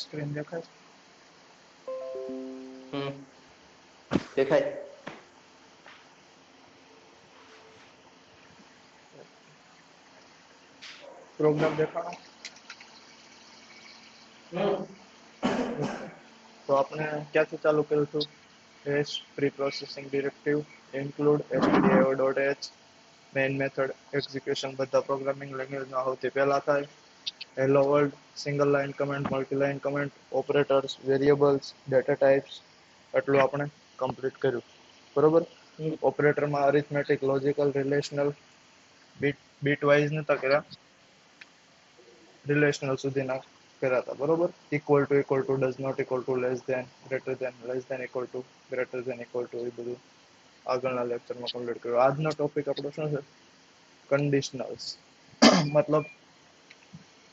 Screen દેખાય? દેખાય. Programme દેખાડો. તો આપણે ક્યાંથી ચાલુ કર્યું હતું? hash pre processing directive include stdio.h main method execution બધા પ્રોગ્રામિંગ લેંગ્વેજમાં સૌથી પહેલા થાય. Hello world single line comment multi line comment operators variables data types એટલું આપણે કમ્પ્લીટ કર્યું બરોબર. ઓપરેટરમાં arithmetic logical relational bit wise નતા કર્યા, રિલેશનલ સુધીના કર્યા હતા બરોબર. Equal to does not equal to less than less than equal to greater than equal to એ બધું આગળના લેક્ચરમાં કમ્પ્લીટ કર્યું. આજનો ટોપિક આપણો શું છે? કન્ડિશનલ્સ. મતલબ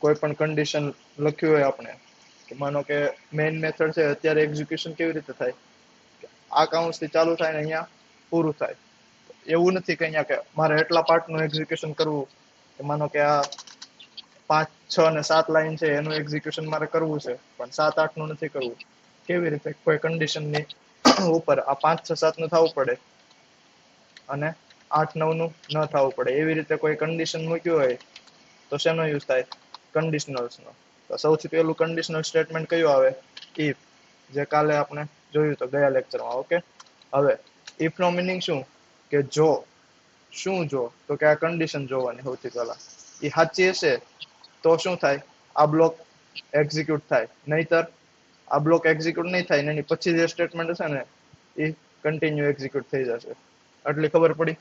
કોઈ પણ કન્ડિશન લખ્યું હોય આપણે, માનો કે મેઇન મેથડ છે અત્યારે એક્ઝિક્યુશન કેવી રીતે થાય? આ કાઉન્ટથી ચાલુ થાય ને અહીંયા પૂરું થાય. એવું નથી કે અહીંયા કે મારે એટલા પાર્ટનું એક્ઝિક્યુશન કરવું કે માનો કે આ 5, 6 અને 7 લાઈન છે એનું એક્ઝિક્યુશન મારે કરવું છે પણ 7, 8 નું નથી કરવું. કેવી રીતે? કોઈ કન્ડિશનની ઉપર આ 5, 6, 7 નું થવું પડે અને 8, 9 નું ન થવું પડે. એવી રીતે કોઈ કન્ડિશન મૂક્યું હોય તો શેનો યુઝ થાય? કન્ડિશનલ્સનો. તો સૌથી પહેલું કન્ડિશનલ સ્ટેટમેન્ટ કયું આવે? ઇફ, જે કાલે આપણે જોયું તો ગયા લેક્ચરમાં. ઓકે, હવે ઇફ નો મિનિંગ શું? કે જો. શું જો? તો કે આ કન્ડિશન જોવાની સૌથી પહેલા. એ સાચી હશે તો શું થાય? આ બ્લોક એક્ઝિક્યુટ થાય. નહીતર આ બ્લોક એક્ઝિક્યુટ નહીં થાય ને એની પછી જે સ્ટેટમેન્ટ હશે ને એ કન્ટિન્યુ એક્ઝિક્યુટ થઈ જશે. આટલી ખબર પડી?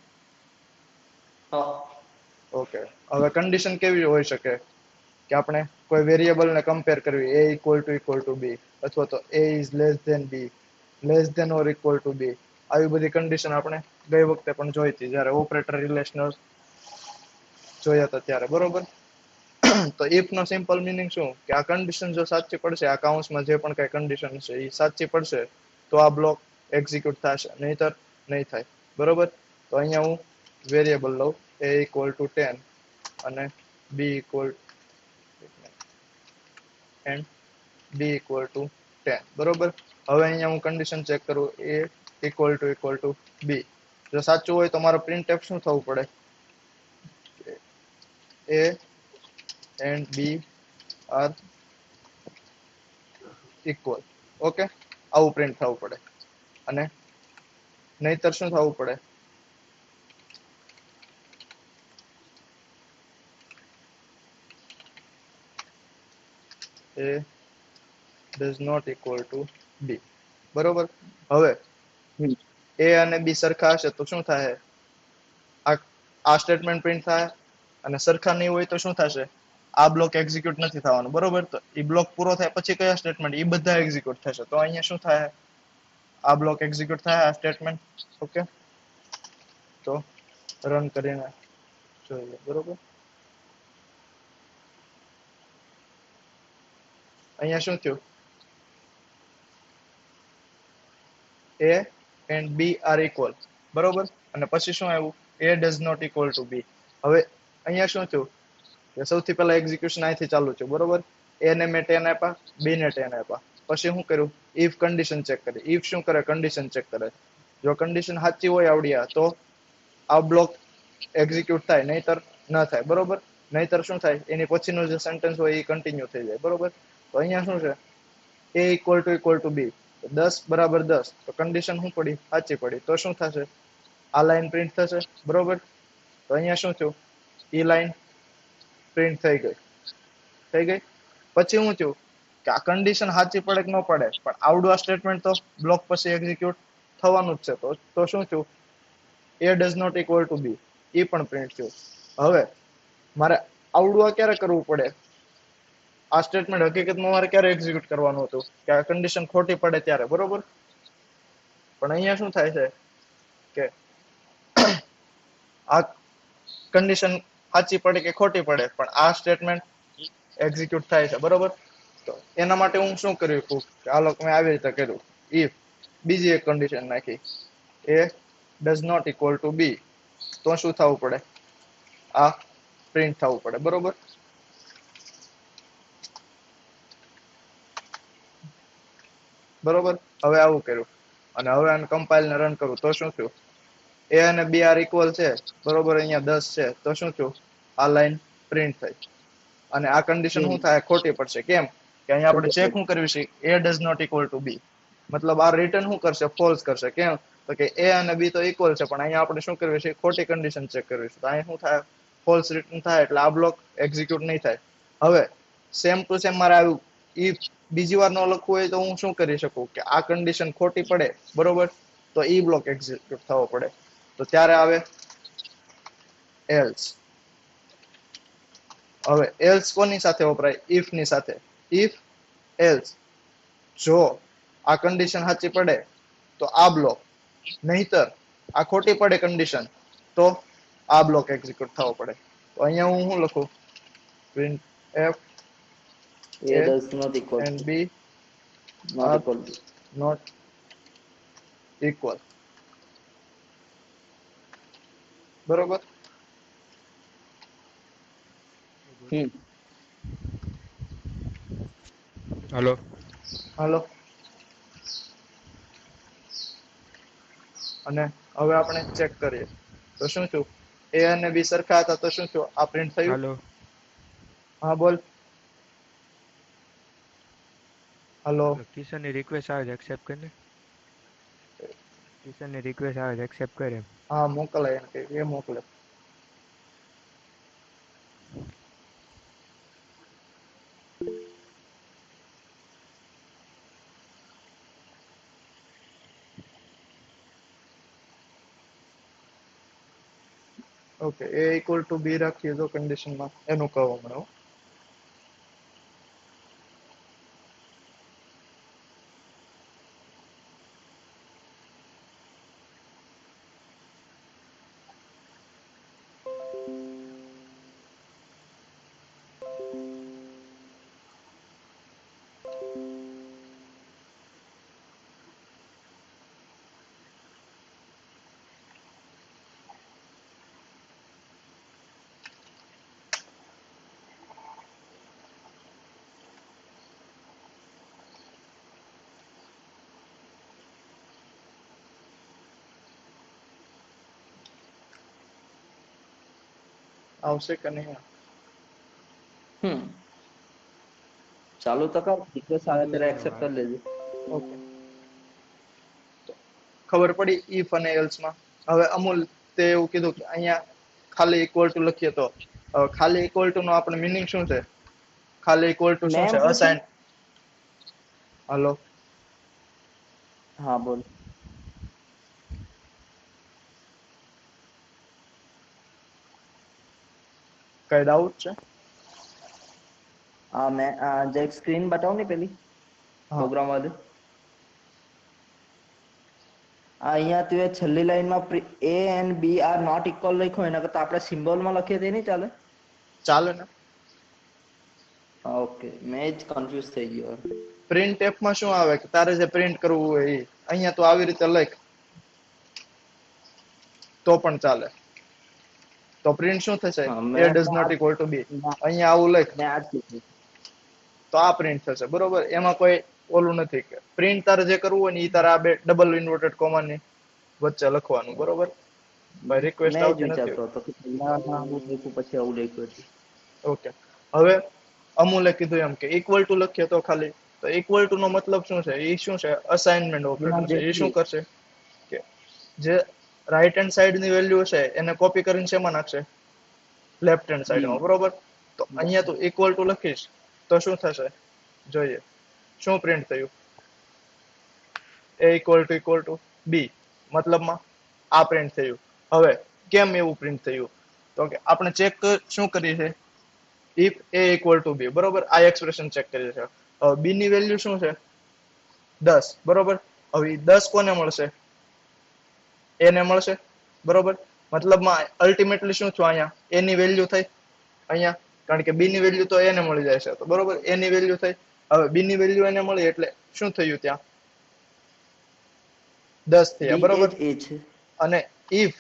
ઓકે, હવે કન્ડિશન કેવી હોઈ શકે? કે આપણે કોઈ વેરિયેબલ ને કમ્પેર કરવી, a ઇક્વલ ટુ b અથવા તો a is less than b, less than or equal to b. આવી બધી કન્ડિશન આપણે ગઈ વખતે પણ જોઈ હતી જ્યારે ઓપરેટર રિલેશનલ જોયા હતા ત્યારે બરોબર. તો ઇફ નો સિમ્પલ મિનિંગ શું? કે આ કન્ડિશન જો સાચી પડશે, આ કાઉન્સમાં જે પણ કઈ કન્ડિશન છે એ સાચી પડશે તો આ બ્લોક એક્ઝિક્યુટ થશે, નહીતર નહીં થાય બરોબર. તો અહીંયા હું વેરિયેબલ લઉં a ઇક્વલ ટુ 10 અને b equal and b equal to 10 બરોબર. હવે અહીંયા હું કન્ડિશન ચેક કરું, a ઇક્વલ ટુ b. જો સાચું હોય તો મારો પ્રિન્ટએફ શું થવું પડે? a and b are equal. Okay, આવું પ્રિન્ટ થવું પડે. અને નહીતર શું થવું પડે? a does not equal to b બરોબર. હવે a અને b સરખા હશે તો શું થાય? આ સ્ટેટમેન્ટ પ્રિન્ટ થાય. અને સરખા નહીં હોય તો શું થશે? આ બ્લોક એક્ઝિક્યુટ નથી થવાનું બરોબર. તો એ બ્લોક પૂરો થાય પછી કયા સ્ટેટમેન્ટ? એ બધા એક્ઝિક્યુટ થશે. તો અહીંયા શું થાય? આ બ્લોક એક્ઝિક્યુટ થાય, આ સ્ટેટમેન્ટ. ઓકે, તો રન કરીને જોઈએ બરોબર. અહીંયા શું થયું? a and b are equal બરોબર. અને પછી શું આવ્યું? a does not equal to b. હવે અહીંયા શું થયું? કે સૌથી પહેલા એક્ઝિક્યુશન અહીંથી ચાલુ થયું બરોબર. a ને મેં 10 આપ્યા, b ને 10 આપ્યા. પછી શું કર્યું? ઇફ કન્ડિશન ચેક કરી. ઇફ શું કરે? કન્ડિશન ચેક કરે. જો કન્ડિશન સાચી હોય આવડ્યા તો આ બ્લોક એક્ઝિક્યુટ થાય, નહીતર ન થાય બરોબર. નહીતર શું થાય? એની પછીનું જે સેન્ટેન્સ હોય એ કન્ટિન્યુ થઈ જાય બરોબર. તો અહીંયા શું છે? a ઇક્વલ ટુ b, 10 બરાબર 10. તો કન્ડિશન શું પડી? સાચી પડી. તો શું થશે? આ લાઈન પ્રિન્ટ થશે બરોબર. તો અહીંયા શું થયું? એ લાઈન પ્રિન્ટ થઈ ગઈ. પછી શું થયું? કે આ કન્ડિશન સાચી પડે કે ન પડે પણ આવડું આ સ્ટેટમેન્ટ તો બ્લોક પછી એક્ઝિક્યુટ થવાનું જ છે. તો શું થયું? a does not equal to b, એ પણ પ્રિન્ટ થયું. હવે મારે આવડું આ ક્યારે કરવું પડે? આ સ્ટેટમેન્ટ હકીકતમાં મારે ક્યારે એક્ઝિક્યુટ કરવાનું હતું? કે આ કન્ડિશન ખોટી પડે ત્યારે બરોબર. પણ અહીંયા શું થાય છે કે આ કન્ડિશન સાચી પડે કે ખોટી પડે પણ આ સ્ટેટમેન્ટ એક્ઝિક્યુટ થાય છે બરોબર. તો એના માટે હું શું કર્યું કે હાલો મેં આવી રીતે કર્યું. ઇફ બીજી એક કન્ડિશન નાખી, a does not equal to b, તો શું થવું પડે? આ પ્રિન્ટ થવું પડે બરોબર. બરોબર. હવે આવું કર્યું અને હવે આને કમ્પાઇલ ને રન કરું તો શું થયું? a અને b આર ઇક્વલ છે, બરોબર. અહીંયા 10 છે તો શું થયું? આ લાઈન પ્રિન્ટ થઈ અને આ કન્ડિશન શું થાય? ખોટી પડશે. કેમ કે અહીંયા આપણે ચેક શું કરવી છે? a does not equal to b, મતલબ આ રિટર્ન શું કરશે? ફોલ્સ કરશે. કેમ તો કે a અને b તો ઇક્વલ છે, પણ અહીંયા આપણે શું કરવી છે? ખોટી કન્ડિશન ચેક કરવી છે. તો અહીંયા શું થાય? ફોલ્સ રિટર્ન થાય એટલે આ બ્લોક એક્ઝિક્યુટ નહીં થાય. હવે સેમ ટુ સેમ મારે આવ્યું. ઇફ બીજી વાર ન લખવું હોય તો હું શું કરી શકું કે આ કન્ડિશન ખોટી પડે, બરોબર, તો ઈ બ્લોક એક્ઝિક્યુટ થવો પડે. તો ત્યારે આવે એલ્સ. હવે એલ્સ કોની સાથે વપરાય? ઇફ ની સાથે. ઇફ એલ્સ, જો આ કન્ડિશન સાચી પડે તો આ બ્લોક, નહીતર આ ખોટી પડે કન્ડિશન તો આ બ્લોક એક્ઝિક્યુટ થવો પડે. તો અહીંયા હું શું લખું? Print F a does not equal and to b not are equal to not equal. બરોબર. હલો હાલો. અને હવે આપણે ચેક કરીએ તો શું થયું? a અને b સરખા હતા તો શું થયું? આ પ્રિન્ટ થયું. હલો હા બોલ. હલો. કિશનની રિક્વેસ્ટ આવે છે, એક્સેપ્ટ કરીને. કિશનની રિક્વેસ્ટ આવે છે, એક્સેપ્ટ કરે. હા મોકલે, એ મોકલે. Okay, a equal to b રાખીએ તો કન્ડિશનમાં એનું કહો હમણાં. આવશે કે નહીં? ચાલુ તો કર, રિક્વેસ્ટ આવે ત્યારે એક્સેપ્ટ કરી લેજે. ઓકે, ખબર પડી ઇફ અને એલ્સ માં. હવે અમૂલ તે એવું કીધું કે અહીંયા ખાલી ઇક્વલ ટુ લખીએ તો ખાલી ઇક્વલ ટુ નો આપણે મીનિંગ શું છે? ખાલી ઇક્વલ ટુ શું છે? અસાઇન. હાલો. હા બોલ. કઈ ડાઉટ છે? મેં જે સ્ક્રીન બતાવ ને પેલી પ્રોગ્રામ વાળી, અહીંયા તું એ છેલ્લી લાઈનમાં a and b are not equal લખ્યું, એના કરતા આપણે સિમ્બોલમાં લખીએ તે નહીં ચાલે? ચાલે ને. ઓકે, મેં જ કન્ફ્યુઝ થઈ ગયો. પ્રિન્ટ એફ માં શું આવે કે તારે જે પ્રિન્ટ કરવું હોય એ અહીંયા તો આવી રીતે લખ તો પણ ચાલે. તો પ્રિન્ટ શું થશે? a does not equal to b. અહીંયા આવું લખ તો આ પ્રિન્ટ થશે, બરોબર. એમાં કોઈ ઓલું નથી કે પ્રિન્ટ તારે જે કરવું હોય ને એ તારે આ બે ડબલ ઇન્વર્ટેડ કોમા ની વચ્ચે લખવાનું, બરોબર. ભાઈ રિક્વેસ્ટ આવતી નથી. પછી આવું લખ્યું હતું. ઓકે, હવે અમૂલે કીધું એમ કે ઇક્વલ ટુ લખીએ તો ખાલી, તો ઇક્વલ ટુ નો મતલબ શું છે? એ શું છે? અસાઇનમેન્ટ ઓપરેટર છે. એ શું કરશે કે જે રાઈટ હેન્ડ સાઈડ ની વેલ્યુ છે એને કોપી કરીને શેમાં નાખશે? લેફ્ટ હેન્ડ સાઈડમાં, બરોબર. તો અહીંયા તું ઇક્વલ ટુ લખીશ તો શું થશે? જોઈએ શું પ્રિન્ટ થયું? a ઇક્વલ ટુ b, મતલબમાં આ પ્રિન્ટ થયું. હવે કેમ એવું પ્રિન્ટ થયું? તો કે આપણે ચેક શું કરીએ છે? If a equal to b, બરોબર. આ એક્સપ્રેશન ચેક કરીએ છે. હવે b ની વેલ્યુ શું છે? 10, બરોબર. હવે 10 કોને મળશે? a ને મળશે, બરોબર. મતલબમાં અલ્ટિમેટલી શું થયું? અહીંયા a ની વેલ્યુ થઈ અહીંયા, કારણ કે b ની વેલ્યુ તો a ને મળી જાય છે, તો બરોબર a ની વેલ્યુ થઈ. હવે b ની વેલ્યુ એને મળી એટલે શું થયું? ત્યાં 10 થયા, બરોબર. અને if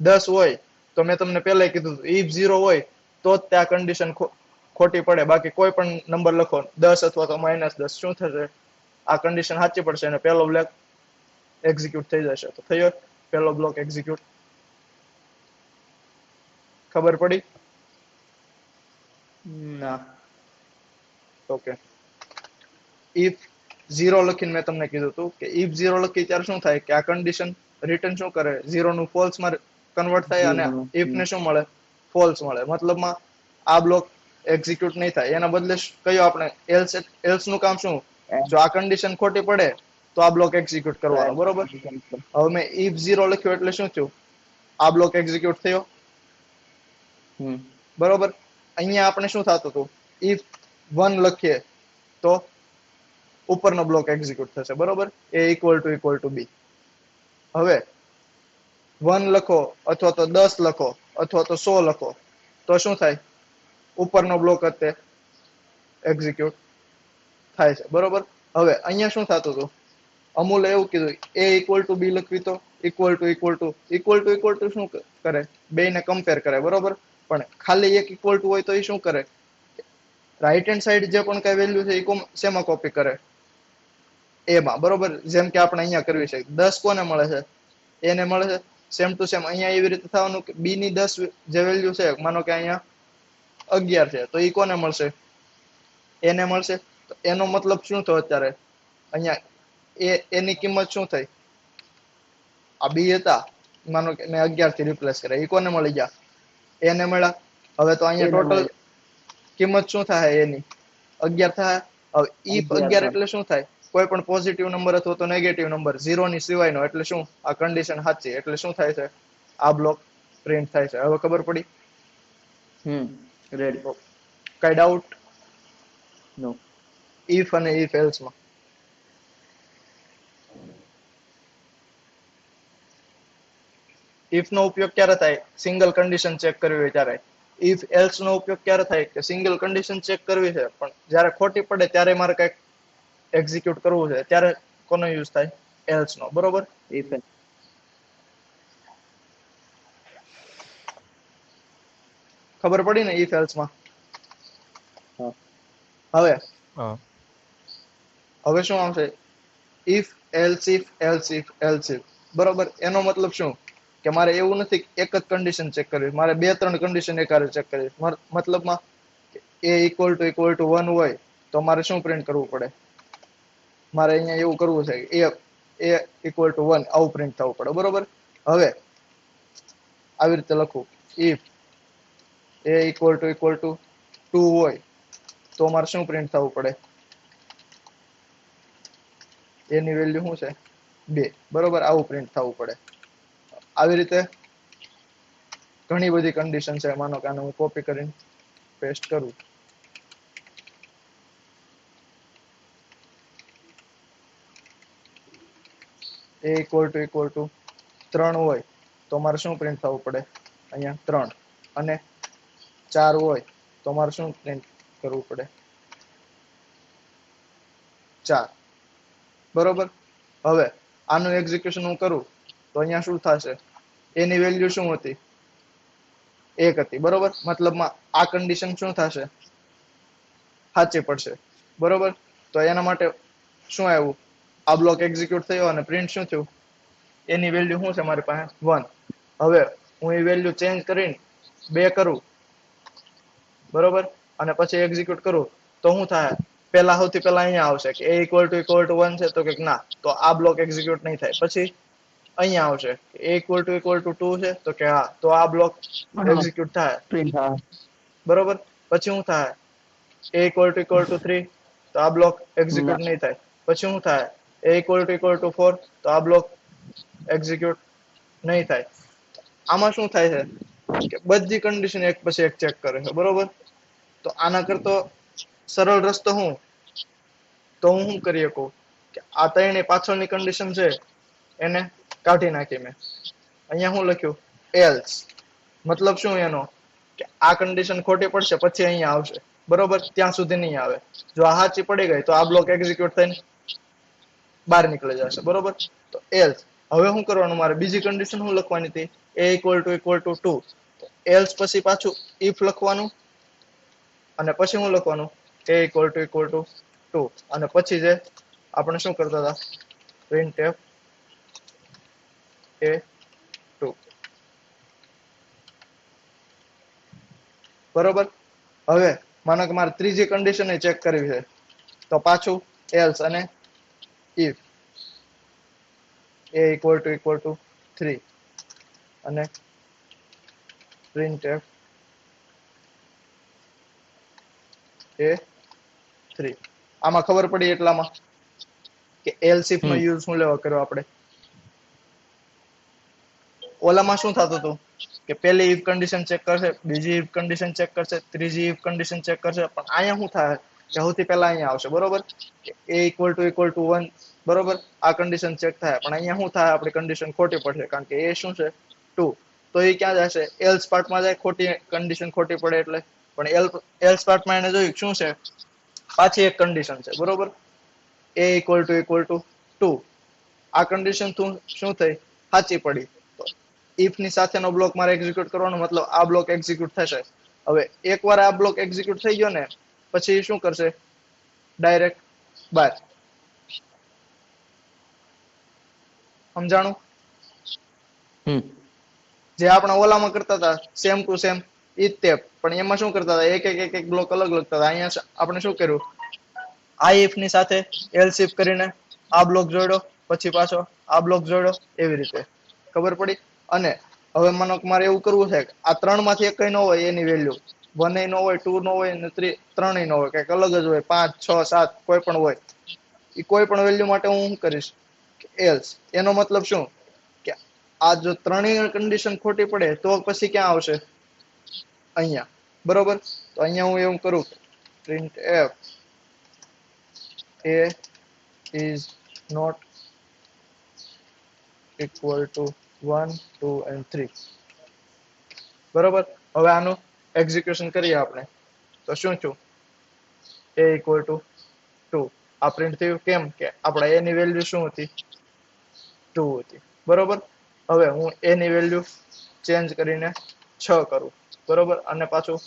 10 હોય તો મેં તમને પહેલા કીધું if 0 હોય તો જ ત્યાં કન્ડિશન ખોટી પડે. બાકી કોઈ પણ નંબર લખો 10 અથવા તો -10, શું થશે? આ કન્ડિશન સાચી પડશે અને પહેલો બ્લોક એક્ઝિક્યુટ થઈ જશે. તો થયો પહેલો બ્લોક એક્ઝિક્યુટ. ખબર પડી? ના. ઓકે. ઇફ 0 લખીને મેં તમને કીધું હતું કે ઇફ 0 લખી ત્યારે શું થાય કે આ કન્ડિશન રિટર્ન શું કરે, 0 નું ફોલ્સ માં કન્વર્ટ થાય અને ઇફ ને શું મળે, ફોલ્સ મળે. મતલબમાં આ બ્લોક એક્ઝિક્યુટ નહીં થાય. એના બદલે કયો આપણે એલ્સ નું કામ શું, જો આ કન્ડિશન ખોટી પડે તો આ બ્લોક એક્ઝિક્યુટ કરવાનો. બરોબર. હવે મેં ઇફ 0 લખ્યો એટલે શું થયું, આ બ્લોક એક્ઝિક્યુટ થયો. બરોબર. અહીંયા આપણે શું થતું હતું, ઇફ 1 લખીએ તો ઉપરનો બ્લોક એક્ઝિક્યુટ થશે. બરોબર. a equal to b. હવે 1 લખો અથવા તો 10 લખો અથવા તો 100 લખો તો શું થાય, ઉપરનો બ્લોક તે એક્ઝિક્યુટ થાય છે. બરોબર. હવે અહીંયા શું થતું હતું, અમૂલે એવું કીધું a ઇક્વલ ટુ b લખવી તો ઇક્વલ ટુ શું કરે, બેયને કમ્પેર કરે. બરોબર. પણ ખાલી એક ઇક્વલ ટુ હોય તો એ શું કરે, રાઈટ હેન્ડ સાઈડ જે પણ કઈ વેલ્યુ છે એ શેમાં કોપી કરે, એમાં. બરોબર. જેમ કે આપણે અહીંયા કરવી છે, 10 કોને મળે છે, એને મળે છે. સેમ ટુ સેમ અહીંયા એવી રીતે થવાનું કે b ની 10 જે વેલ્યુ છે, માનો કે અહીંયા 11 છે તો એ કોને મળશે, એને મળશે. તો એનો મતલબ શું થયો, અત્યારે અહીંયા એની કિંમત શું થઈ, આ b હતા, માનો કે મેં 11 થી રિપ્લેસ કર્યા, એ કોને મળી ગયા, એને મળ્યા. હવે તો અહીંયા ટોટલ કિંમત શું થાય, એની 11 થાય. હવે ઇફ 11 એટલે શું થાય, કોઈ પણ પોઝિટિવ નંબર અથવા તો નેગેટિવ નંબર 0 ની સિવાયનો, એટલે શું, આ કન્ડિશન સાચી, એટલે શું થાય છે, આ બ્લોક પ્રિન્ટ થાય છે. હવે ખબર પડી? રેડી. કઈ ડાઉટ? નો. ઇફ અને ઇફ એલ્સ માં ઇફ નો ઉપયોગ ક્યારે થાય, સિંગલ કન્ડિશન ચેક કરવી હોય ત્યારે. ઇફ એલ્સ નો ઉપયોગ ક્યારે થાય, કે સિંગલ કન્ડિશન ચેક કરવી છે પણ જ્યારે ખોટી પડે ત્યારે મારે કઈક એક્ઝિક્યુટ કરવું છે, ત્યારે કોનો યુઝ થાય, એલ્સ નો. બરોબર. ઇફ. ખબર પડી ને ઇફ એલ્સ માં? હા. હવે હા. હવે શું આવશે, if else if else if else if. બરોબર. એનો મતલબ શું કે મારે એવું નથી એક જ કન્ડિશન ચેક કરવી, મારે 2-3 કન્ડિશન એકારે ચેક કરવી. મતલબમાં a ઇક્વલ ટુ 1 હોય તો મારે શું પ્રિન્ટ કરવું પડે, મારે અહીંયા એવું કરવું છે a ઇક્વલ ટુ 1 આવું પ્રિન્ટ થવું પડે. બરોબર. હવે આવી રીતે લખું, ઇફ a ઇક્વલ ટુ 2 હોય તો મારે શું પ્રિન્ટ થવું પડે, એની વેલ્યુ શું છે, 2. બરોબર. આવું પ્રિન્ટ થવું પડે. આવી રીતે ઘણી બધી કન્ડિશન છે. માનો કે આને હું કોપી કરીને પેસ્ટ કરું, a ઇક્વલ ટુ 3 હોય તો મારે શું પ્રિન્ટ થવું પડે, અહીંયા 3. અને 4 હોય તો મારે શું પ્રિન્ટ કરવું પડે, 4. બરોબર. હવે આનું એક્ઝિક્યુશન હું કરું તો અહીંયા શું થશે, એની વેલ્યુ શું હતી, 1 હતી. બરોબર. મતલબમાં આ કન્ડિશન શું થશે, સાચી પડશે. બરોબર. તો એના માટે શું આવ્યું, આ બ્લોક એક્ઝિક્યુટ થયો અને પ્રિન્ટ શું થયું, એની વેલ્યુ શું છે મારી પાસે, 1. હવે હું એ વેલ્યુ ચેન્જ કરીને 2 કરું, બરોબર, અને પછી એક્ઝિક્યુટ કરું તો શું થાય, સૌથી પહેલા અહીંયા આવશે કે a ઇક્વલ ટુ 1 છે, તો કે ના, તો આ બ્લોક એક્ઝિક્યુટ નહીં થાય. પછી અહીંયા આવશે a ઇક્વલ ટુ 2 છે, તો કે હા, તો આ બ્લોક એક્ઝિક્યુટ થાય. પ્રિન્ટ. હા. બરોબર. પછી શું થાય, a ઇક્વલ ટુ 3, તો આ બ્લોક એક્ઝિક્યુટ નહીં થાય. પછી શું થાય, a ઇક્વલ ટુ 4, તો આ બ્લોક એક્ઝિક્યુટ નહીં થાય. આમાં શું થાય છે કે બધી કન્ડિશન એક પછી એક ચેક કરે છે. બરોબર. તો આના કરતો સરળ રસ્તો હું, તો હું શું કરી શકું કે આ ત્રણેય પાછળની કન્ડિશન છે એને કાઢી નાખી. મેં અહીંયા શું લખ્યું, એલ્સ. મતલબ શું એનો, કે આ કન્ડિશન ખોટી પડશે પછી અહીંયા આવશે. બરોબર. ત્યાં સુધી નહીં આવે. જો આ સાચી પડી ગઈ તો આ બ્લોક એક્ઝિક્યુટ થઈને બહાર નીકળી જશે. બરોબર. તો એલ્સ. હવે શું કરવાનું, મારે બીજી કન્ડિશન શું લખવાની હતી, a ઇક્વલ ટુ 2. એલ્સ પછી પાછું ઇફ લખવાનું અને પછી શું લખવાનું, a ઇક્વલ ટુ 2, અને પછી જે આપણે શું કરતા હતા printf a2 બરોબર. હવે માનો કે મારે ત્રીજી કન્ડિશન ચેક કરવી છે તો પાછું એલ્સ અને if a equal to 3 અને printf a3 આમાં ખબર પડી એટલામાં કે else if નો યુઝ શું લેવા કર્યો આપણે. ઓલામાં શું થતું હતું કે પહેલી if કન્ડિશન ચેક કરશે, બીજી if કન્ડિશન ચેક કરશે, ત્રીજી if કન્ડિશન ચેક કરશે, પણ અહીંયા શું થાય કે સૌથી પહેલા અહીંયા આવશે બરોબર કે a equal to 1 બરોબર. આ કન્ડિશન ચેક થાય પણ અહીંયા શું થાય આપણી કન્ડિશન ખોટી પડશે કારણ કે a શું છે 2 તો એ ક્યાં જશે else પાર્ટમાં જાય ખોટી કન્ડિશન ખોટી પડે એટલે પણ else પાર્ટમાં એને જોયું શું છે પાછી એક કન્ડિશન છે બરોબર a equal to 2 આ કન્ડિશન શું થઈ સાચી પડી તો if ની સાથેનો બ્લોક મારે એક્ઝિક્યુટ કરવાનો મતલબ આ બ્લોક એક્ઝિક્યુટ થશે. હવે એકવાર આ બ્લોક એક્ઝિક્યુટ થઈ ગયો ને પછી શું કરશે ડાયરેક્ટ બાર. સમજાણું? જે આપણે ઓલામાં કરતા હતા સેમ ટુ સેમ ઈ જ તે પણ એમાં શું કરતા હતા એક બ્લોક અલગ લખતા હતા. અહીંયા આપણે શું કર્યું આ if ની સાથે else if કરીને આ બ્લોક જોડ્યો પછી પાછો આ બ્લોક જોડ્યો એવી રીતે ખબર પડી. અને હવે માનો કે મારે એવું કરવું છે કે આ ત્રણમાંથી એક કઈ ન હોય એની વેલ્યુ 1 ન હોય 2 ન હોય ને 3 ન હોય કંઈક અલગ જ હોય 5 6 7 કોઈ પણ હોય એ કોઈ પણ વેલ્યુ માટે હું શું કરીશ else. એનો મતલબ શું કે આ જો ત્રણેય કન્ડિશન ખોટી પડે તો પછી ક્યાં આવશે અહીંયા બરોબર. તો અહીંયા હું એવું કરું printf a is not equal to 1 2 and 3 બરોબર. હવે આનું એક્ઝિક્યુશન કરીએ આપણે તો શું થયું a equal to 2 આ પ્રિન્ટ થયું કેમ કે આપણા a ની વેલ્યુ શું હતી 2 હતી બરોબર. હવે હું a ની વેલ્યુ ચેન્જ કરીને 6 કરું બરોબર અને પાછું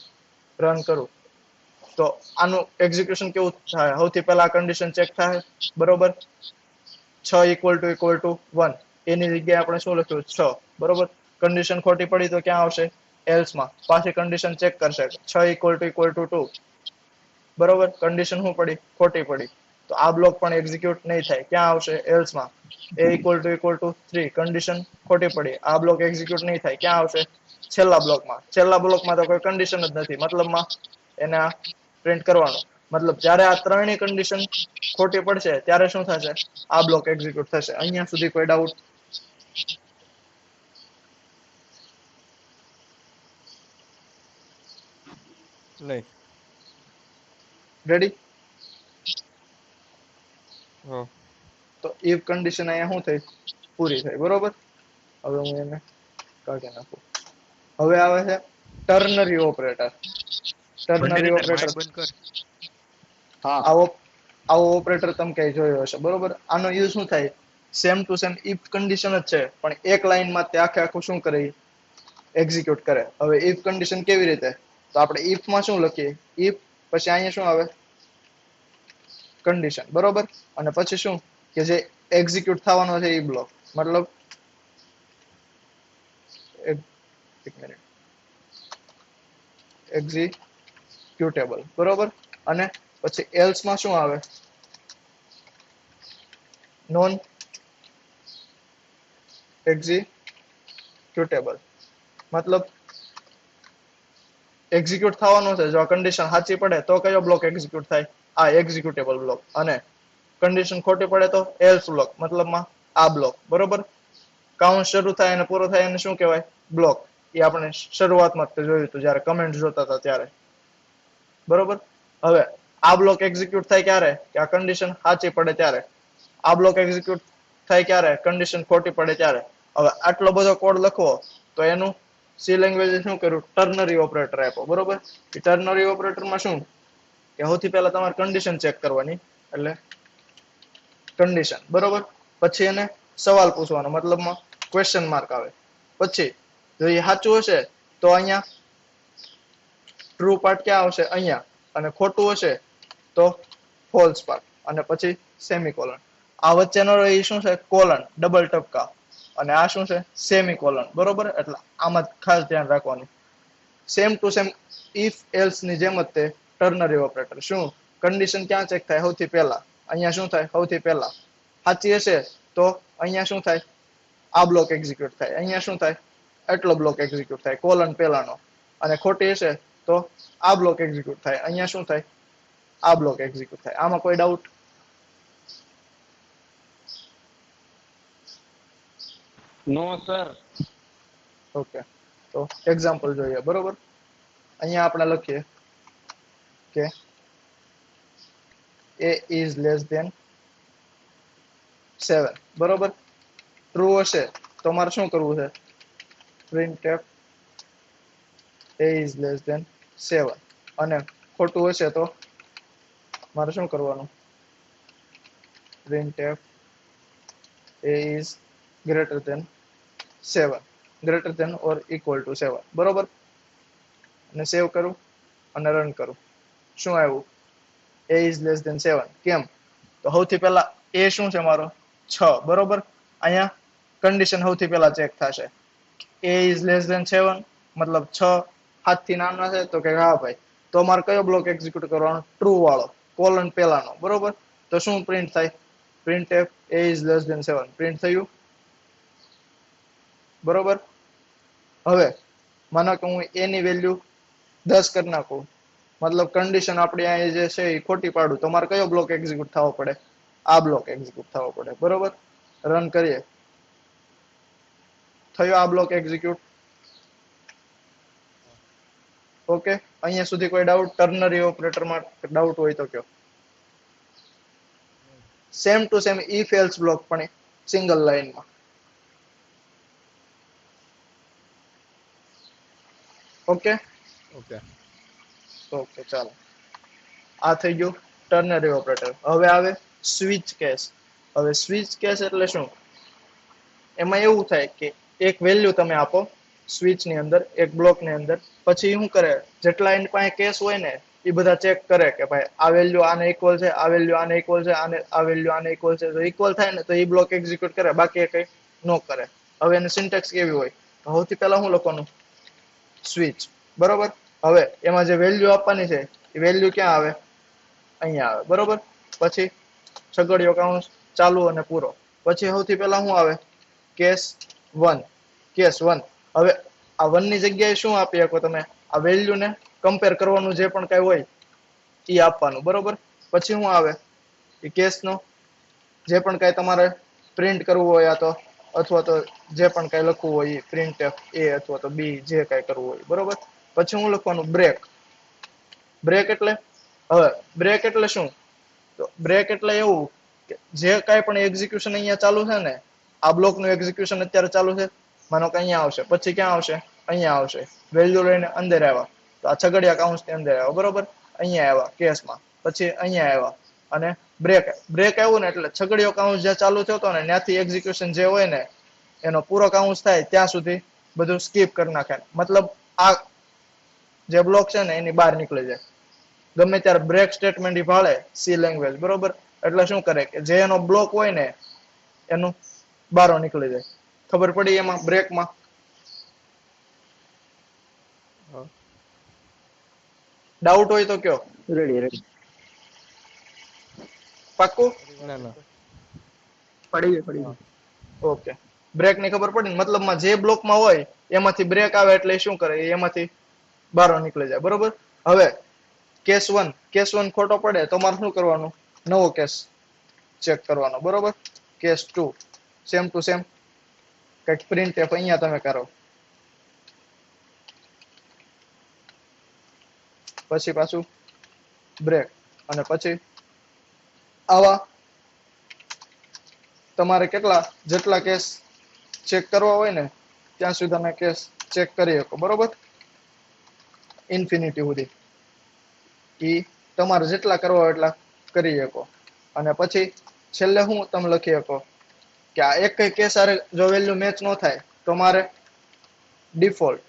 રન કરું તો આનું એક્ઝિક્યુશન કેવું થાય સૌથી પહેલા કન્ડિશન ચેક થાય બરોબર 6 equal to 1 એની જગ્યાએ આપણે શું લખ્યું 6 બરોબર. કન્ડિશન ખોટી પડી તો ક્યાં આવશે else માં પાછી કન્ડિશન ચેક કરશે 6 equal to 2 બરોબર. કન્ડિશન શું પડી ખોટી પડી તો આ બ્લોક પણ એક્ઝિક્યુટ નહીં થાય ક્યાં આવશે else માં a equal to 3 કન્ડિશન ખોટી પડી આ બ્લોક એક્ઝિક્યુટ નહીં થાય ક્યાં આવશે છેલ્લા બ્લોકમાં તો કોઈ કન્ડિશન જ નથી મતલબમાં એને આ પ્રિન્ટ કરવાનું મતલબ જ્યારે આ ત્રણેય કન્ડિશન ખોટી પડશે ત્યારે શું થશે આ બ્લોક એક્ઝિક્યુટ થશે. અહીંયા સુધી કોઈ ડાઉટ? નહીં. રેડી? હા. તો if કન્ડિશન અહીંયા શું થઈ પૂરી થઈ બરોબર. હવે હું એને કાઢી નાખું. હવે આવે છે ટર્નરી ઓપરેટર. ટર્નરી ઓપરેટર આવો ઓપરેટર તમે ક્યાંય જોયો હશે બરોબર. આનો યુઝ શું થાય same to same if condition જ છે પણ એક લાઈનમાં તે આખું શું કરે એક્ઝિક્યુટ કરે. હવે if કન્ડિશન કેવી રીતે તો આપણે if માં શું લખીએ if પછી અહીંયા શું આવે કન્ડિશન બરોબર અને પછી શું કે જે એક્ઝિક્યુટ થવાનો છે એ બ્લોક મતલબ એક મિનિટ એક્ઝિક્યુટેબલ બરોબર અને પછી else માં શું આવે નોન એક્ઝિક્યુટેબલ મતલબ એક્ઝિક્યુટ થવાનો છે જો આ કન્ડિશન સાચી પડે તો કયો બ્લોક એક્ઝિક્યુટ થાય આ એક્ઝિક્યુટેબલ બ્લોક અને કન્ડિશન ખોટી પડે તો else બ્લોક મતલબમાં આ બ્લોક બરોબર. કાઉન્ટ શરૂ થાય અને પૂરો થાય એને શું કહેવાય બ્લોક. એ આપણે શરૂઆતમાં જ જોયું હતું જ્યારે કમેન્ટ જોતા હતા ત્યારે બરોબર. હવે આ બ્લોક એક્ઝિક્યુટ થાય ક્યારે કે આ કન્ડિશન સાચી પડે ત્યારે. આ બ્લોક એક્ઝિક્યુટ થાય ક્યારે કન્ડિશન ખોટી પડે ત્યારે. હવે આટલો બધો કોડ લખવો તો એનું સી લેંગ્વેજે શું કર્યું ટર્નરી ઓપરેટર આપ્યો બરોબર. એ ટર્નરી ઓપરેટરમાં શું કે સૌથી પહેલા તમારે કન્ડિશન ચેક કરવાની એટલે કન્ડિશન બરોબર પછી એને સવાલ પૂછવાનો મતલબમાં ક્વેશ્ચન માર્ક આવે પછી જો એ સાચું હશે તો અહીંયા ટ્રુ પાર્ટ ક્યાં આવશે અહીંયા અને ખોટું હશે તો ફોલ્સ પાર્ટ અને પછી સેમિકોલન. આ વચ્ચેનો એ શું છે? કોલન, ડબલ ટપકા. અને આ શું છે? સેમિકોલન. બરોબર? એટલે આમાં ખાસ ધ્યાન રાખવાનું. Same to same if else ની જેમ જ તે ટર્નરી ઓપરેટર. શું કન્ડિશન ક્યાં ચેક થાય? સૌથી પહેલા અહીંયા શું થાય? સૌથી પહેલા સાચી હશે તો અહીંયા શું થાય? આ બ્લોક એક્ઝિક્યુટ થાય. અહીંયા શું થાય? એટલો બ્લોક એક્ઝિક્યુટ થાય, કોલન પહેલાનો. અને ખોટી હશે તો આ બ્લોક એક્ઝિક્યુટ થાય. અહીંયા શું થાય? આ બ્લોક એક્ઝિક્યુટ થાય. આમાં કોઈ ડાઉટ? નો સર. ઓકે, તો એક્ઝામ્પલ જોઈએ. બરોબર, અહીંયા આપણે લખીએ કે a is less than 7. બરોબર, ટ્રુ હશે તો મારે શું કરવું છે? printf a is less than 7. અને ખોટું હશે તો મારે શું કરવાનું? printf a is greater than 7, greater than or equal to 7. બરોબર, અને સેવ કરું અને રન કરું. શું આવ્યું? a is less than 7. કેમ? તો સૌથી પહેલા a શું છે મારો? 6. બરોબર, અહીંયા કન્ડિશન સૌથી પહેલા ચેક થશે. a is less than 7 મતલબ 6 7 થી નાના છે તો કે હા ભાઈ, તો મારે કયો બ્લોક એક્ઝિક્યુટ કરવાનો? ટ્રુ વાળો, કોલન પહેલાનો. બરોબર, તો શું પ્રિન્ટ થાય? printf a is less than 7 print થયું. બરોબર, હવે માનો કે હું a ની વેલ્યુ 10 કરી નાખું, મતલબ કન્ડિશન આપણી અહીં જે છે એ ખોટી પાડું, તો મારે કયો બ્લોક એક્ઝિક્યુટ થવો પડે? આ બ્લોક એક્ઝિક્યુટ થવો પડે. બરોબર, રન કરીએ. થયો આ બ્લોક એક્ઝિક્યુટ. ઓકે, અહીંયા સુધી કોઈ ડાઉટ? ટર્નરી ઓપરેટરમાં ડાઉટ હોય તો કયો. Same to same if else block પણ સિંગલ લાઈનમાં. Okay okay. ઓકે, ચાલો. આ થઈ ગયું ટર્નરી ઓપરેટર. હવે આવે સ્વિચ કેસ. હવે સ્વિચ કેસ એટલે શું? એમાં એવું થાય કે એક વેલ્યુ તમે આપો સ્વિચ ની અંદર, એક બ્લોક ની અંદર, પછી શું કરે? જેટલા એની પાસે કેસ હોય ને એ બધા ચેક કરે કે ભાઈ આ વેલ્યુ આને ઇક્વલ છે, આ વેલ્યુ આને ઇક્વલ છે, આ વેલ્યુ આને ઇક્વલ છે. તો ઇક્વલ થાય ને તો એ બ્લોક એક્ઝિક્યુટ કરે, બાકી કઈ નો કરે. હવે એની સિન્ટેક્સ કેવી હોય? સૌથી પહેલા શું લખવાનું? સ્વિચ. બરોબર, હવે એમાં જે વેલ્યુ આપવાની છે એ વેલ્યુ ક્યાં આવે? અહીંયા આવે. બરોબર, પછી છગડીયો કાઉન્સ ચાલુ અને પૂરો. પછી સૌથી પહેલા શું આવે? કેસ 1. કેસ 1. હવે આ 1 ની જગ્યાએ શું આપી શકો તમે? આ વેલ્યુ ને કમ્પેર કરવાનું જે પણ કઈ હોય એ આપવાનું. બરોબર, પછી શું આવે? એ કેસનો જે પણ કઈ તમારે પ્રિન્ટ કરવું હોય, આ તો અથવા તો જે પણ કઈ લખવું હોય એ printf a અથવા તો b જે કઈ કરવું હોય. બરોબર, પછી હું લખવાનું બ્રેક. બ્રેક એટલે, હવે બ્રેક એટલે શું? તો બ્રેક એટલે એવું કે જે કઈ પણ એક્ઝિક્યુશન અહીંયા ચાલુ છે ને, આ બ્લોક નું એક્ઝિક્યુશન અત્યારે ચાલુ છે, માનો કે અહીંયા આવશે, પછી ક્યાં આવશે? અહીંયા આવશે. વેલ્યુ લઈને અંદર આવ્યા તો આ છગડિયા કાઉન્સ ની અંદર આવ્યા. બરોબર, અહીંયા આવ્યા કેસમાં, પછી અહીંયા આવ્યા અને બ્રેક. બ્રેક આવ્યું ને એટલે છગડિયો કાઉન્સ જે ચાલુ થયો હતો ને ત્યાંથી એક્ઝિક્યુશન જે હોય ને એનો પૂરો કાઉન્સ થાય ત્યાં સુધી બધું સ્કીપ કરી નાખે. મતલબ આ જે બ્લોક છે ને એની બહાર નીકળી જાય. ગમે ત્યારે બ્રેક સ્ટેટમેન્ટ ઈ ભાળે સી લેંગ્વેજ. બરોબર, એટલે શું કરે કે જે એનો બ્લોક હોય ને એનું બહાર નીકળી જાય. ખબર પડી એમાં બ્રેકમાં? હા. ડાઉટ હોય તો કયો. Ready ready. પાક્કું? ના ના. પડી ગઈ. ઓકે, બ્રેક ની ખબર પડી ને? મતલબમાં જે બ્લોકમાં હોય એમાંથી બ્રેક આવે એટલે શું કરે? એમાંથી બહાર નીકળી જાય. બરોબર, હવે કેસ 1. કેસ 1 ખોટો પડે તો મારે શું કરવાનું? નવો કેસ ચેક કરવાનો. બરોબર, કેસ 2. સેમ ટુ સેમ કઈક printf અહીંયા તમે કરો, પછી પાછું બ્રેક, અને પછી આવા તમારે જેટલા કેસ ચેક કરવા હોય ને ત્યાં સુધી તમે કેસ ચેક કરી શકો. બરોબર, ઇન્ફિનિટી સુધી ઈ તમારે જેટલા કરવા હોય એટલા કરી શકો. અને પછી છેલ્લે હું તમે લખી શકો કે આ એક કઈ કેસ આરે જો વેલ્યુ મેચ ન થાય તો મારે ડિફોલ્ટ,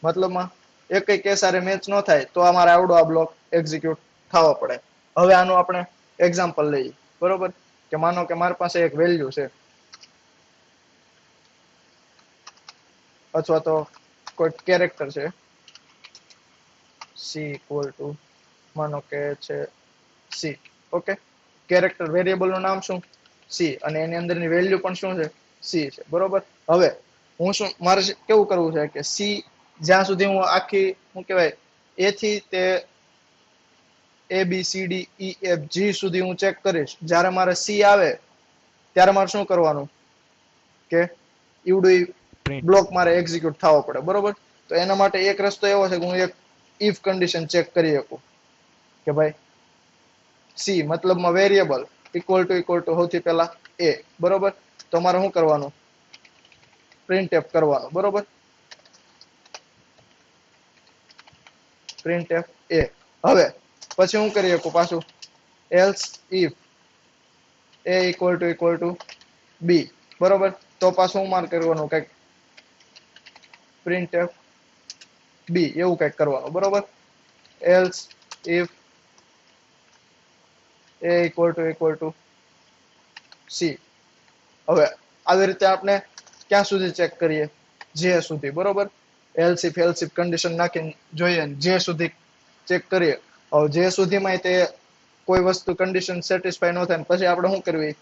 મતલબમાં એક કઈ કેસ આરે મેચ ન થાય તો અમારે આવડો આ બ્લોક એક્ઝિક્યુટ થવો પડે. હવે આનું આપણે એક્ઝામ્પલ લઈએ, બરોબર? કે માનો કે મારી પાસે એક વેલ્યુ છે અથવા તો કોઈ કેરેક્ટર છે c ઇક્વલ ટુ માનો કે છે c. ઓકે, કેરેક્ટર વેરિયેબલ નું નામ શું? c, અને એની અંદરની વેલ્યુ પણ શું છે? c છે, બરોબર? હવે હું શું મારે કેવું કરવું છે કે c જ્યાં સુધી હું આખી શું કહેવાય a થી તે a b c d e f g સુધી હું ચેક કરીશ, જ્યારે મારે c આવે ત્યારે મારે શું કરવાનું કે ઈવડું પ્રિન્ટ. બ્લોક મારે એક્ઝિક્યુટ થવો પડે, બરોબર? તો એના માટે એક રસ્તો એવો છે કે હું એક ઇફ કન્ડિશન ચેક કરી શકું કે ભાઈ c મતલબમાં વેરિયેબલ ઇક્વલ ટુ સૌથી પહેલા a, બરોબર? તો મારે શું કરવાનું? પ્રિન્ટએફ કરવાનું, બરોબર? Printf a. હવે પછી હું કરી શકું પાછું else if a equal to b, બરોબર? તો પાછું હું મારે કરવાનું કંઈક પ્રિન્ટએફ b એવું કંઈક કરવાનું, બરોબર? Else if a equal to c. હવે આવી રીતે આપણે ક્યાં સુધી ચેક કરીએ? જે સુધી, બરોબર? એલ્સ ઇફ કન્ડિશન નાખીને જોઈએ જે સુધી ચેક કરીએ. હવે જે સુધીમાં તે કોઈ વસ્તુ કન્ડિશન સેટિસ્ફાય ન થાય ને પછી આપણે શું કરવી?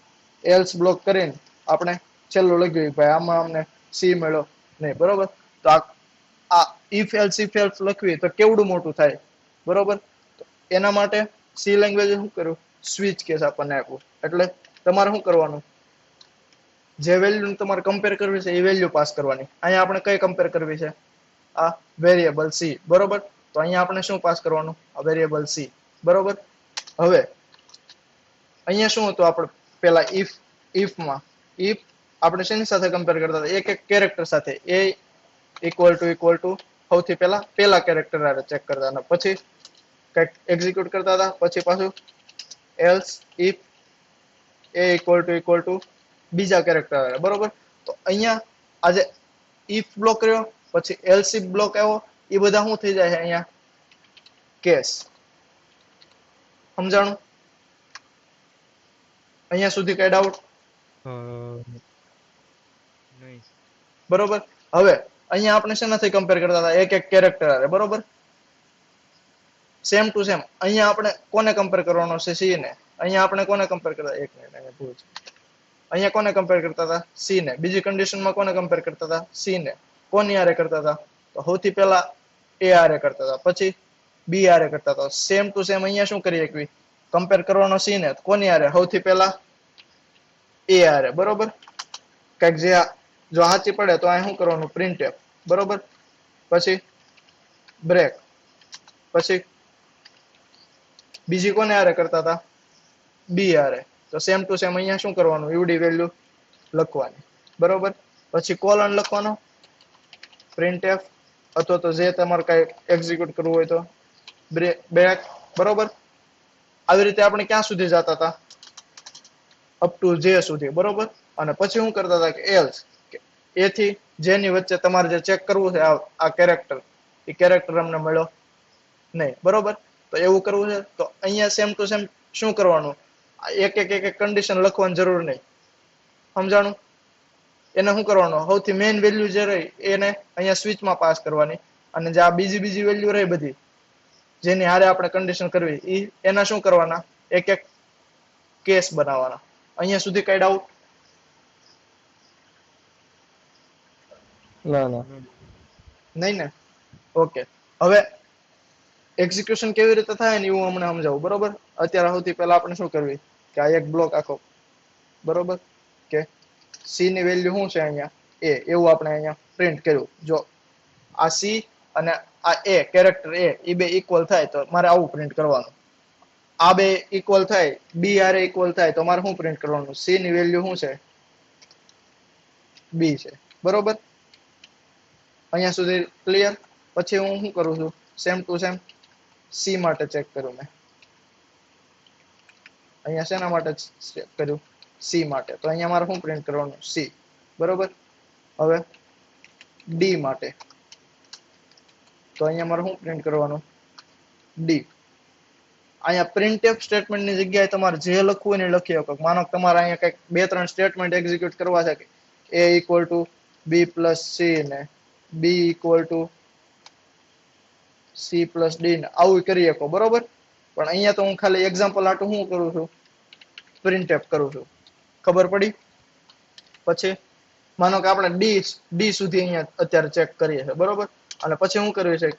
એલ્સ બ્લોક કરીને આપણે છેલ્લું લખ્યું ભાઈ આમાં અમને c મળ્યો નહીં, બરોબર? તો આ ઇફ એલ્સ લખવી તો કેવડું મોટું થાય, બરોબર? એના માટે સી લેંગ્વેજ શું કર્યું? સ્વિચ કેસ આપણને આપ્યું. એટલે તમારે શું કરવાનું? જે વેલ્યુ તમારે કમ્પેર કરવી છે એ વેલ્યુ પાસ કરવાની. અહીંયા આપણે કઈ કમ્પેર કરવી છે? આ વેરિયેબલ c, બરોબર? તો અહીંયા આપણે શું પાસ કરવાનું? આ વેરિયેબલ c, બરોબર? હવે અહીંયા શું હતું? આપણે પેલા ઇફમાં ઇફ આપણે શેની સાથે કમ્પેર કરતા હતા? એક એક કેરેક્ટર સાથે. a ઇક્વલ ટુ સૌથી પેલા કેરેક્ટર આરે ચેક કરતા હતા, પછી કંઈક એક્ઝિક્યુટ કરતા હતા, પછી પાછું else if a equal to બીજા કેરેક્ટર આરે, બરોબર? તો અહીંયા આજે ઇફ બ્લોક કર્યો, પછી એલ્સ ઇફ બ્લોક આવ્યો, એ બધા શું થઈ જાય છે અહીંયા? કેસ. સમજાણું? અહીંયા સુધી કઈ ડાઉટ? નહીં. બરોબર. હવે અહીંયા આપણે શેનાથી કમ્પેર કરતા હતા? એક એક કેરેક્ટર આરે, બરોબર? સેમ ટુ સેમ અહીંયા આપણે કોને કમ્પેર કરવાનો છે? સી ને. અહીંયા આપણે કોને કમ્પેર કરતા? એક મિનિટ, અહીંયા ભૂલ છે. અહીંયા કોને કમ્પેર કરતા હતા? સી ને. બીજી કન્ડિશનમાં કોને કમ્પેર કરતા હતા? સી ને. કોની આરે કરતા હતા? તો સૌથી પહેલા એ આરે કરતા હતા, પછી બી આરે કરતા હતા. સેમ ટુ સેમ અહીંયા શું કરી શકવી? કમ્પેર કરવાનો સી ને કોની આરે? સૌથી પહેલા એ આરે, બરોબર? કઈક જે જો સાચી પડે તો અહીં શું કરવાનું? પ્રિન્ટએફ, બરોબર? પછી બ્રેક, પછી બીજી કોને આરે કરતા હતા? બી આરે. તો સેમ ટુ સેમ અહીંયા શું કરવાનું? યુડી વેલ્યુ લખવાની, બરોબર? પછી કોલન લખવાનો, પ્રિન્ટએફ, અથવા તો જે તમારે કઈ એક્ઝિક્યુટ કરવું હોય તો બ્રેક, બરોબર? આવી રીતે આપણે ક્યાં સુધી જતા હતા? અપ ટુ જે સુધી, બરોબર? અને પછી શું કરતા હતા કે એલ્સ એ થી જેની વચ્ચે તમારે જે ચેક કરવું છે આ કેરેક્ટર, એ કેરેક્ટર અમને મળ્યો નહીં, બરોબર? તો એવું કરવું છે તો અહીંયા સેમ ટુ સેમ શું કરવાનું? એક એક કન્ડિશન લખવાની જરૂર નહીં. સમજાણું? એને શું કરવાનું? સૌથી મેઇન વેલ્યુ જે રહી એને અહીંયા સ્વિચમાં પાસ કરવાની, અને જે આ બીજી વેલ્યુ રહી બધી જેની હારે આપણે કન્ડિશન કરવી એના શું કરવાના? એક એક કેસ બનાવવાના. અહીંયા સુધી કઈ ડાઉટ? ના ના. નહીં ને? ઓકે. હવે એક્ઝિક્યુશન કેવી રીતે થાય ને એવું હમણાં સમજાવું, બરોબર? અત્યારે સૌથી પહેલા આપણે શું કરવી કે આ એક બ્લોક આખો, બરોબર? કે સી ની વેલ્યુ શું છે અહીંયા? એ. એવું આપણે અહીંયા પ્રિન્ટ કર્યું. જો આ સી અને આ એ કેરેક્ટર એ બે ઇક્વલ થાય તો મારે આવું પ્રિન્ટ કરવાનું. આ બે ઇક્વલ થાય, બી આરે ઇક્વલ થાય તો મારે શું પ્રિન્ટ કરવાનું? સી ની વેલ્યુ શું છે? બી છે, બરોબર? અહીંયા સુધી ક્લિયર? પછી હું શું કરું છું? સેમ ટુ સેમ સી માટે ચેક કર્યું મેં. અહીંયા શેના માટે ચેક કર્યું? સી માટે. તો અહીંયા મારે શું પ્રિન્ટ કરવાનું? સી, બરોબર? હવે ડી માટે તો અહીંયા મારે શું પ્રિન્ટ કરવાનું? ડી. અહીંયા printf સ્ટેટમેન્ટ ની જગ્યાએ તમારે જે લખવું હોય ને લખી શકો. માનો કે તમારે અહીંયા કંઈક 2-3 સ્ટેટમેન્ટ એક્ઝિક્યુટ કરવા છે કે a = b + c ને b = c + d ને આવું કરી શકો, બરોબર. પણ અહીંયા તો હું ખાલી એક્ઝામ્પલ આટું શું કરું છું, printf કરું છું. ખબર પડી? પછી માનો કે આપણે d સુધી અહીંયા અત્યારે ચેક કરીએ છીએ, બરોબર. અને પછી શું કરવું છે,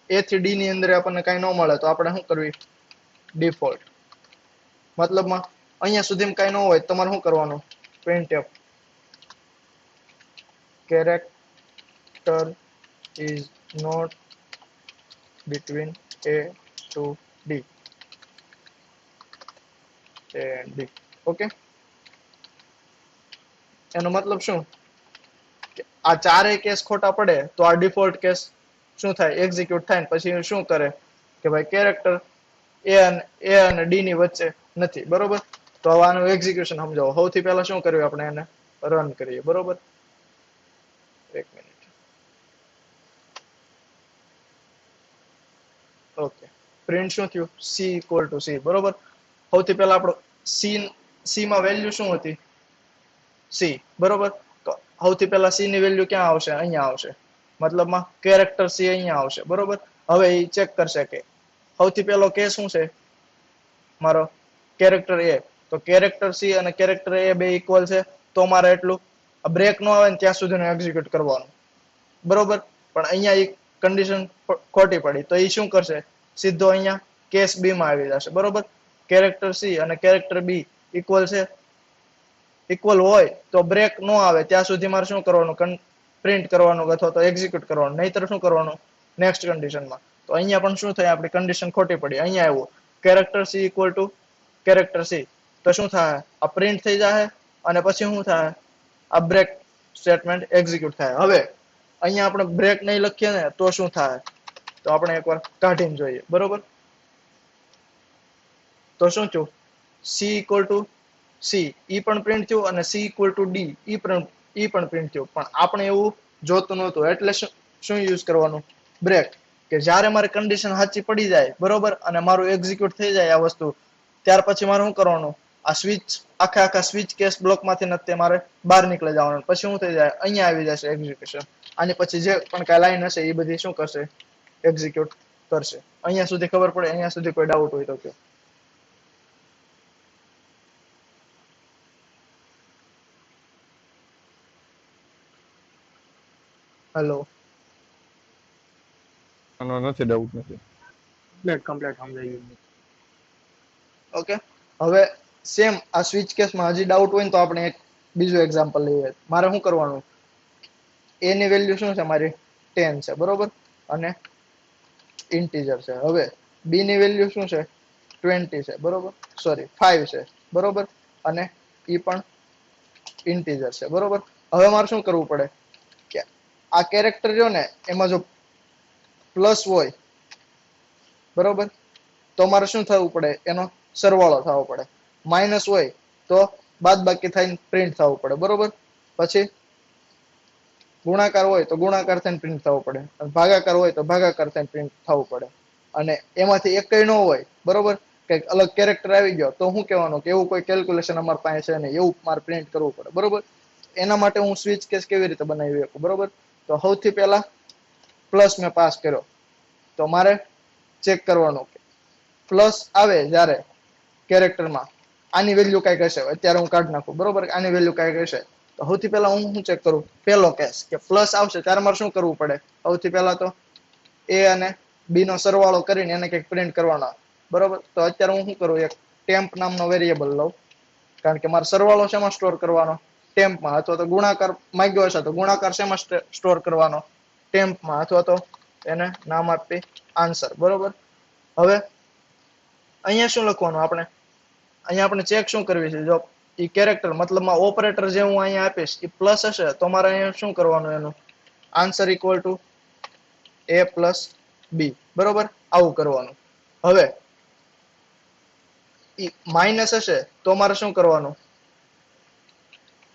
a થી d ની અંદર આપણને કાંઈ ન મળે તો આપણે શું કરવી, ડિફોલ્ટ. મતલબમાં અહીંયા સુધીમાં કાંઈ ન હોય તમારે શું કરવાનું, printf character is not between a to d and d. Okay, એનો મતલબ શું કે આ ચારેય કેસ ખોટા પડે તો આ ડિફોલ્ટ કેસ શું થાય, એક્ઝિક્યુટ થાય. પછી શું કરે કે ભાઈ કેરેક્ટર a અને d ની વચ્ચે નથી, બરોબર. તો હવે આનું એક્ઝિક્યુશન સમજાવો. સૌથી પહેલા શું કર્યું, આપણે એને રન કરીએ, બરોબર. એક મિનિટ. ઓકે, પ્રિન્ટ શું થયું, c = c, બરોબર. સૌથી પહેલા આપણો c માં વેલ્યુ શું હતી, c, બરોબર. તો સૌથી પહેલા c ની વેલ્યુ ક્યાં આવશે, અહીંયા આવશે. મતલબમાં કેરેક્ટર c અહીંયા આવશે, બરોબર. હવે એ ચેક કરશે કે સૌથી પહેલો કેસ શું છે મારો, કેરેક્ટર a. તો કેરેક્ટર c અને કેરેક્ટર a બે ઇક્વલ છે તો મારે એટલું બ્રેક નો આવે ને ત્યાં સુધીનું એક્ઝિક્યુટ કરવાનું, બરોબર. પણ અહીંયા એક કન્ડિશન ખોટી પડી તો એ શું કરશે, સીધો અહીંયા કેસ b માં આવી જશે, બરોબર. કેરેક્ટર c અને કેરેક્ટર b ઇક્વલ છે, ઇક્વલ હોય તો બ્રેક નો આવે ત્યાં સુધી મારે શું કરવાનું, પ્રિન્ટ કરવાનું અથવા તો એક્ઝિક્યુટ કરવાનું. નહીતર શું કરવાનું, નેક્સ્ટ કન્ડિશનમાં. તો અહીંયા પણ શું થાય, આપણી કન્ડિશન ખોટી પડી. અહીંયા આવ્યું કેરેક્ટર c = કેરેક્ટર c, તો શું થાય, આ પ્રિન્ટ થઈ જાય અને પછી શું થાય, આ બ્રેક સ્ટેટમેન્ટ એક્ઝિક્યુટ થાય. હવે અહીંયા આપણે બ્રેક નહીં લખીએ ને તો શું થાય, તો આપણે એકવાર કાઢીને જોઈએ, બરોબર. તો શું થયું, c = c ઈ પણ પ્રિન્ટ થયું અને c = d ઈ પણ પ્રિન્ટ થયું. પણ આપણે એવું જોતું નહોતું એટલે શું યુઝ કરવાનું, બ્રેક. કે જ્યારે મારે કન્ડિશન સાચી પડી જાય, બરોબર, અને મારું એક્ઝિક્યુટ થઈ જાય આ વસ્તુ, ત્યાર પછી મારે શું કરવાનું, આ સ્વિચ આખા સ્વિચ કેસ બ્લોકમાંથી નથી મારે બહાર નીકળી જવાનું. પછી શું થઈ જાય, અહીંયા આવી જશે એક્ઝિક્યુશન. આની પછી જે પણ કાંઈ લાઈન હશે એ બધી શું કરશે, એક્ઝિક્યુટ કરશે. અહીંયા સુધી ખબર પડે? અહીંયા સુધી કોઈ ડાઉટ હોય તો કહો. હેલો, આનો નથી, ડાઉટ નથી. કમ્પ્લીટ સમજાઈ ગયું. ઓકે. હવે સેમ આ સ્વિચ કેસમાં હજી ડાઉટ હોય ને તો આપણે એક બીજું એક્ઝામ્પલ લઈએ. મારે શું કરવાનું, a ની વેલ્યુ શું છે મારી, 10 છે, બરોબર, અને ઇન્ટીજર છે. હવે b ની વેલ્યુ શું છે, 20 છે, બરોબર, સોરી 5 છે, બરોબર, અને ઈ પણ ઇન્ટીજર છે, બરોબર. હવે મારે શું કરવું પડે કે આ કેરેક્ટર જો ને એમાં જો પ્લસ હોય, બરોબર, તો મારે શું થવું પડે, એનો સરવાળો થવો પડે. માઇનસ હોય તો બાદબાકી થઈને પ્રિન્ટ થવું પડે, બરોબર. પછી ગુણાકાર હોય તો ગુણાકાર થઈને પ્રિન્ટ થવું પડે, અને ભાગાકાર હોય તો ભાગાકાર થઈને પ્રિન્ટ થવું પડે. અને એમાંથી એકય ન હોય, બરોબર, કંઈક અલગ કેરેક્ટર આવી ગયો તો શું કહેવાનું કે એવું કોઈ કેલ્ક્યુલેશન અમારી પાસે છે નહીં, એવું મારે પ્રિન્ટ કરવું પડે, બરોબર. એના માટે હું સ્વિચ કેસ કેવી રીતે બનાવી શકું, બરોબર. તો સૌથી પહેલા પ્લસ મેં પાસ કર્યો તો મારે ચેક કરવાનું કે પ્લસ આવે જ્યારે કેરેક્ટરમાં આની વેલ્યુ કાંઈક હશે, અત્યારે હું કાઢી નાખું, બરોબર, આની વેલ્યુ કાંઈક હશે. તો સૌથી પહેલા હું શું ચેક કરું, પહેલો કેસ કે પ્લસ આવશે ત્યારે મારે શું કરવું પડે, સૌથી પહેલા તો a અને b નો સરવાળો કરીને એને કંઈક પ્રિન્ટ કરવાનો, બરોબર. તો અત્યારે હું શું કરું, એક ટેમ્પ નામનો વેરિયેબલ લઉં, કારણ કે મારે સરવાળો શેમાં સ્ટોર કરવાનો, ટેમ્પમાં. અથવા તો ગુણાકાર માંગ્યો હશે તો ગુણાકાર શેમાં સ્ટોર કરવાનો, ટેમ્પમાં. અથવા તો એને નામ આપી આન્સર, બરોબર. હવે અહીંયા શું લખવાનું, અહીંયા આપણે ચેક શું કરવી છે, જો ઈ કેરેક્ટર મતલબમાં ઓપરેટર જે હું અહીંયા આપીશ એ પ્લસ હશે તો મારે અહીંયા શું કરવાનું, એનું આન્સર = a + b, બરોબર, આવું કરવાનું. હવે ઈ માઇનસ હશે તો મારે શું કરવાનું,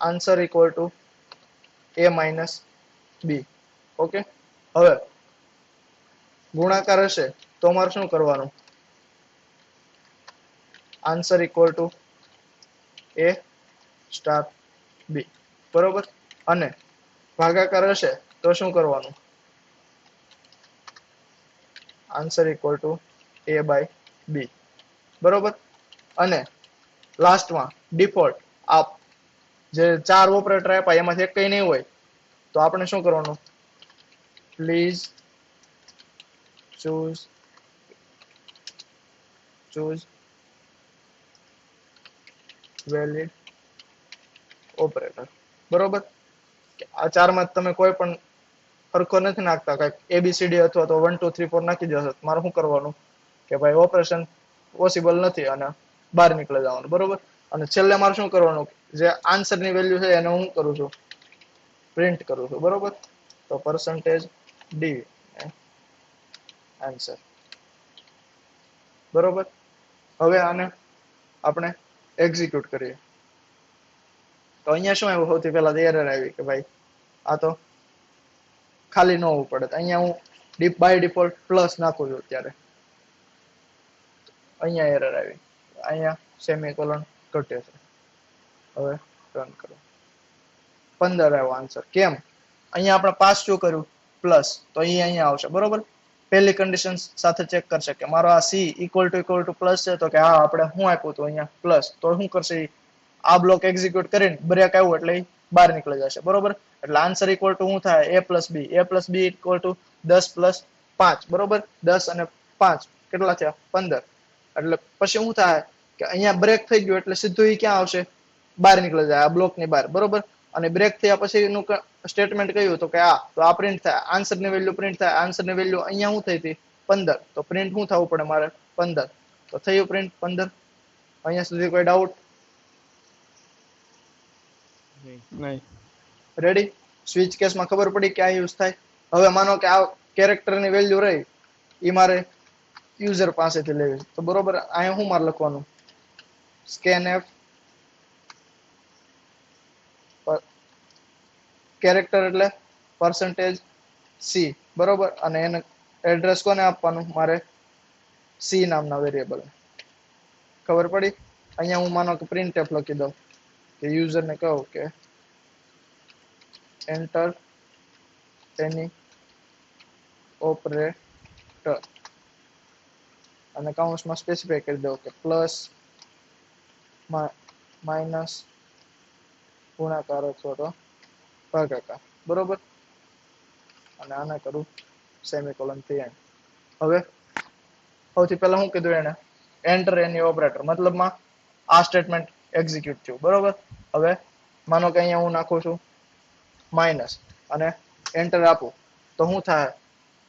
આન્સર = a - b, ઓકે. હવે ગુણાકાર હશે તો મારે શું કરવાનું, answer equal to A star B, બરોબર. અને ભાગાકાર હશે તો શું કરવાનું? Answer equal to A by B, બરોબર. અને લાસ્ટમાં ડિફોલ્ટ આ જે 4 ઓપરેટર આપ્યા એમાંથી એક કઈ નહીં હોય તો આપણે શું કરવાનું? પ્લીઝ choose valid operator, બરોબર. આ ચારમાં તમે કોઈ પણ સરખો નથી નાખતા, કઈક એબીસીડી અથવા તો 1 2 3 4 નાખી દેશો, મારે શું કરવાનું કે ભાઈ ઓપરેશન પોસિબલ નથી અને બહાર નીકળી જવાનું, બરોબર. અને છેલ્લે મારે શું કરવાનું? જે આન્સર ની વેલ્યુ છે એને હું કરું છું, પ્રિન્ટ કરું છું, બરોબર. તો percentage d આન્સર, બરોબર. હવે આને આપણે એક્ઝિક્યુટ કરીએ તો અહીંયા શું આવ્યું? સૌથી પહેલા એરર આવી કે ભાઈ આ તો ખાલી ન હોવું પડે. અહીંયા હું બાય ડિફોલ્ટ પ્લસ નાખું છું, ત્યારે અહીંયા એરર આવી, અહીંયા સેમીકોલન ઘટ્યો છે. હવે રન કરો, 15 આવ્યો આન્સર. કેમ? અહીંયા આપણે પાસ શું કર્યું? પ્લસ, તો અહીંયા આવશે, બરોબર. પહેલી કન્ડિશન સાથે ચેક કરશે કે મારો આ સી ઇક્વલ ટુ પ્લસ છે, તો કે હા આપણે શું આપ્યું હતું અહીંયા પ્લસ, તો શું કરશે? આ બ્લોક એક્ઝિક્યુટ કરીને બ્રેક આવ્યું એટલે બહાર નીકળી જશે, બરોબર. એટલે આન્સર ઇક્વલ ટુ શું થાય? a plus b equal to 10 plus 5, બરોબર. 10 અને 5 કેટલા થયા? 15. એટલે પછી શું થાય કે અહીંયા બ્રેક થઈ ગયું એટલે સીધું એ ક્યાં આવશે? બહાર નીકળી જાય, આ બ્લોક ની બહાર, બરોબર. અને બ્રેક થયા પછી એનું સ્ટેટમેન્ટ કયું? તો કે તો આ પ્રિન્ટ થાય, આન્સર ની વેલ્યુ પ્રિન્ટ થાય. આન્સર ની વેલ્યુ અહીંયા શું થઈ હતી? 15. તો પ્રિન્ટ શું થવું પડે મારે? 15. તો થયું પ્રિન્ટ 15. અહીંયા સુધી કોઈ ડાઉટ? નહીં. રેડી? સ્વિચ કેસમાં ખબર પડી ક્યાં યુઝ થાય. હવે માનો કે આ કેરેક્ટર ની વેલ્યુ રહી એ મારે યુઝર પાસેથી લેવી, તો બરોબર. અહીંયા શું મારે લખવાનું? scanf કેરેક્ટર એટલે %c, બરોબર. અને એને એડ્રેસ કોને આપવાનું? મારે c નામના વેરિયેબલ. ખબર પડી? અહીંયા હું માનો કે printf લખી દઉં કે યુઝર ને કહું કે એન્ટર એની ઓપરેટર અને કાઉન્સમાં સ્પેસિફાઈ કરી દઉં કે પ્લસ માઇનસ ગુણાકાર અથવા તો ભાગાકાર, બરોબર. અને આને કરું સેમીકોલન થી એન્ડ. હવે સૌથી પહેલા શું કીધું એને? એન્ટર એની ઓપરેટર, મતલબમાં આ સ્ટેટમેન્ટ એક્ઝિક્યુટ થયું, બરોબર. હવે માનો કે અહીંયા હું નાખું છું માઇનસ અને એન્ટર આપું તો શું થાય?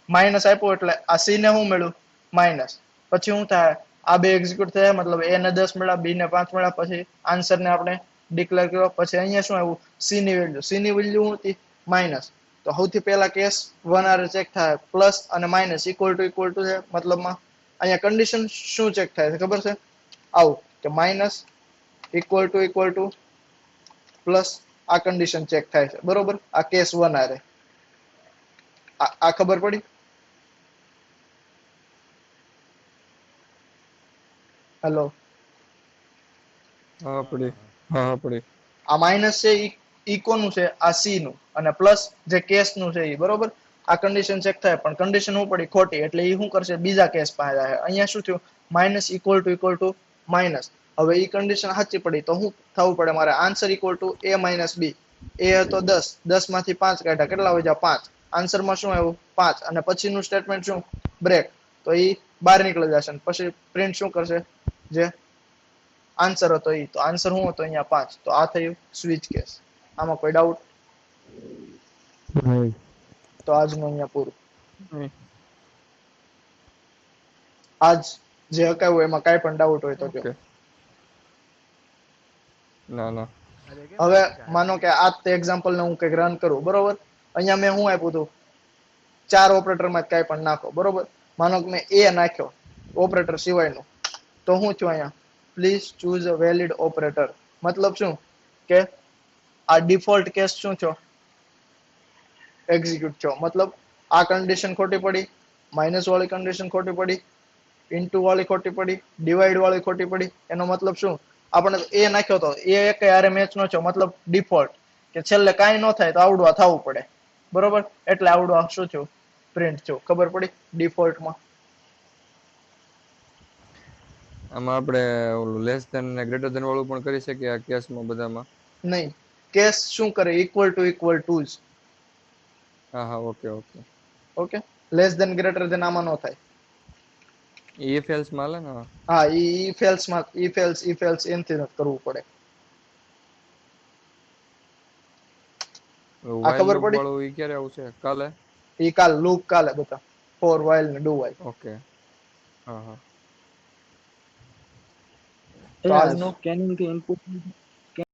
માઇનસ આપ્યું એટલે આ સી ને શું મળ્યું? માઇનસ. પછી શું થાય? આ બે એક્ઝિક્યુટ થયા, મતલબ એ ને 10 મળ્યા, બી ને 5 મળ્યા. પછી આન્સર ને આપણે ડિક્લેર કર્યો. પછી અહીંયા શું આવ્યું? સી ની વેલ્યુ. સી ની વેલ્યુ શું હતી? માઇનસ. તો સૌથી પહેલા કેસ 1 આર ચેક થાય, પ્લસ અને માઇનસ ઇક્વલ ટુ છે, મતલબમાં અહીંયા કન્ડિશન શું ચેક થાય છે ખબર છે? આવું કે માઇનસ ઇક્વલ ટુ પ્લસ, આ કન્ડિશન ચેક થાય છે, બરોબર. આ કેસ 1 આરે. આ ખબર પડી? હેલો, હા પડી. આ માઇનસ છે ઈ કોનું છે? આ સી નું. અને પ્લસ જે કેસ નું છે એ, બરોબર. આ કન્ડિશન ચેક થાય, પણ કન્ડિશન શું પડી? ખોટી. એટલે એ શું કરશે? બીજા કેસ પાસે જાય. અહીંયા શું થયું? Minus equal to minus. હવે ઈ કન્ડિશન સાચી પડી તો શું થવું પડે મારે? Answer equal to a minus B. A હતો 10, 10 માંથી 5 કાઢ્યા, કેટલા વધ્યા? 5. આન્સર માં શું આવ્યું? 5. અને પછીનું સ્ટેટમેન્ટ શું? બ્રેક. તો ઈ બહાર નીકળી જશે. પછી પ્રિન્ટ શું કરશે? જે આન્સર હતો ઈ. તો આન્સર શું હતો? અહીંયા 5. તો આ થયું સ્વિચ કેસ. આમાં કોઈ ડાઉટ? નહીં. તો આજનું અહીંયા પૂરું. નહીં. આજ જે હકાયું એમાં કાંઈ પણ ડાઉટ હોય તો કહો. ઓકે. ના. હવે માનો કે આ તે એક્ઝામ્પલ ને હું કંઈક રન કરું, બરોબર. અહીંયા મેં શું આપ્યું હતું? 4 ઓપરેટર માં કાંઈ પણ નાખો, બરોબર. માનો કે મેં એ નાખ્યો ઓપરેટર સિવાયનું, તો શું થયું અહીંયા? Please choose a valid operator. મતલબ શું કે આ ડિફોલ્ટ કેસ શું થયો? એક્ઝિક્યુટ થયો. મતલબ આ કન્ડિશન ખોટી પડી, માઇનસ વાળી કન્ડિશન ખોટી પડી, ઇન્ટુ વાળી ખોટી પડી, ડિવાઈડ વાળી ખોટી પડી. એનો મતલબ શું? આપણે એ નાખ્યો તો એ એક હારે મેચ નો થયો, મતલબ ડિફોલ્ટ કે છેલ્લે કાંઈ ન થાય તો આવડું થવું પડે, બરોબર? એટલે આવડું આ શું થયું? પ્રિન્ટ થયું. ખબર પડી? ડિફોલ્ટમાં આમાં આપણે ઓલું લેસ ધેન ને ગ્રેટર ધેન વાળું પણ કરી શકીએ આ કેસમાં બધામાં. નહીં. કેસ શું કરે? ઇક્વલ ટુ જ. હા હા, okay okay. Okay, less than greater than આમાં ન થાય. ઈ ફેલ્સ માં હાલે ને? હા, ઈ ફેલ્સ માં ઈ ફેલ્સ એનથી નથી કરવું પડે. આ વાઇલ ખબર લૂપ પડી? વાળું ઈ ક્યારે આવશે? કાલે? ઈ કાલ લૂપ કાલે બધા ફોર વાઇલ ને ડુ વાઇલ. ઓકે. હા હા. તો આજનું સ્કેનિંગ થી ઇનપુટ